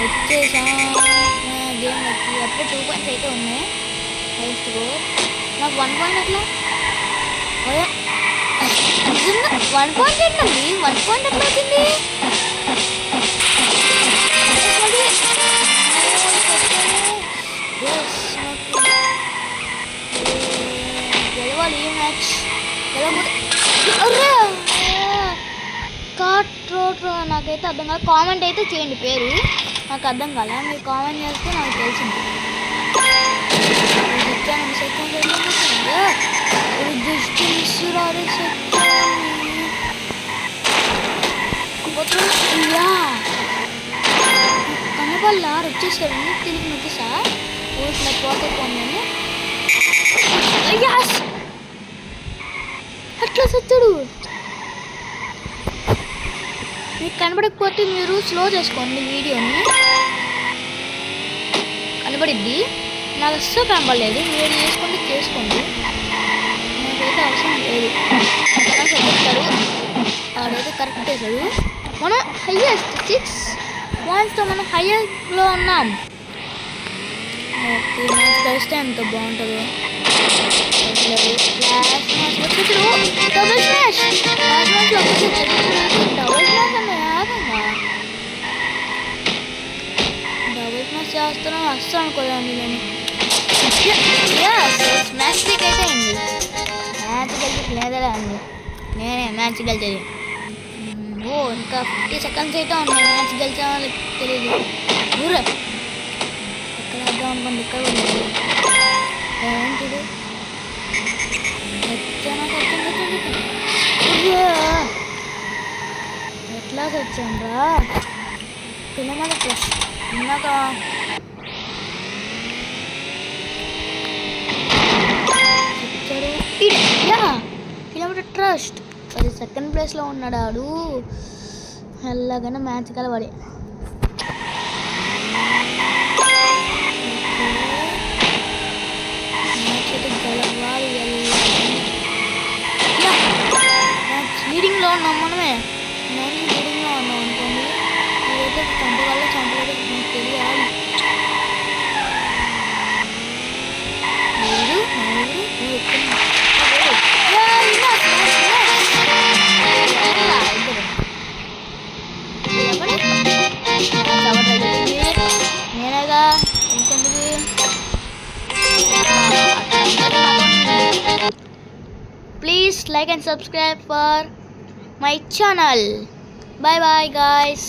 వచ్చేసాం గేమ్లోకి. అప్పుడే 2 పాయింట్స్ అయితే ఉన్నాయి. హైయెస్ట్ స్కోర్ నాకు 1 పాయింట్ అట్లా 1 పాయింట్ ఏంటండి? 1 పాయింట్ ఎట్లా వచ్చింది? గెలవాలి ఈ మ్యాచ్. నాకైతే అర్థం కాదు. కామెంట్ అయితే చేయండి పేరు, నాకు అర్థం కాల. మీరు కామెంట్ చేస్తే నాకు తెలిసింది. కనబల్ల వచ్చేసాడు. తిరిగి నొక్కిసా ఊరిలో పోకపోయాను. అట్లా సచ్చాడు. మీకు కనబడకపోతే మీరు స్లో చేసుకోండి వీడియోని, కనబడిద్ది. నాకు అస్సలు కనబడలేదు. మీరు చేసుకోండి. నాకైతే అవసరం లేదు. చెప్తారు ఆడైతే కరెక్ట్ వేసాడు. మనం హైయెస్ట్ 6 పాయింట్స్తో మనం హైయెస్ట్లో ఉన్నాం. ఓకే మ్యాచ్ కలిస్తే ఎంత బాగుంటుందో. డబుల్ స్మాష్ చేస్తున్నాం. అస్సలు అనుకోలేండి నేను. మ్యాచ్ స్ట్రీక్ అయితే అయింది. మ్యాచ్ గెలిచి లేదలే అండి. నేనే మ్యాచ్ గెలిచేది. ఇంకా 50 సెకండ్స్ అయితే ఉన్నాయి. మ్యాచ్ గెలిచే వాళ్ళకి తెలియదు. ఊరే ఎక్కడ వద్దాం అనుకోండి. ఇక్కడ ఏంటిది? ఎట్లా వచ్చాను రా పిల్లల ప్లస్ ఇందాక కిలోమీటర్ ట్రస్ట్ అది సెకండ్ ప్లేస్లో ఉన్నాడు. ఆడు ఎలాగైనా మ్యాచ్ కలవాడి. లీడింగ్లో ఉన్నాం మనమే. నేను లీడింగ్లో ఉన్నాం అనుకోండి. మీరైతే చంపగల చంపలేదు మీకు తెలియాలి. నేనేగా ఇంకెందుకు. Please like and subscribe for my channel. Bye bye guys.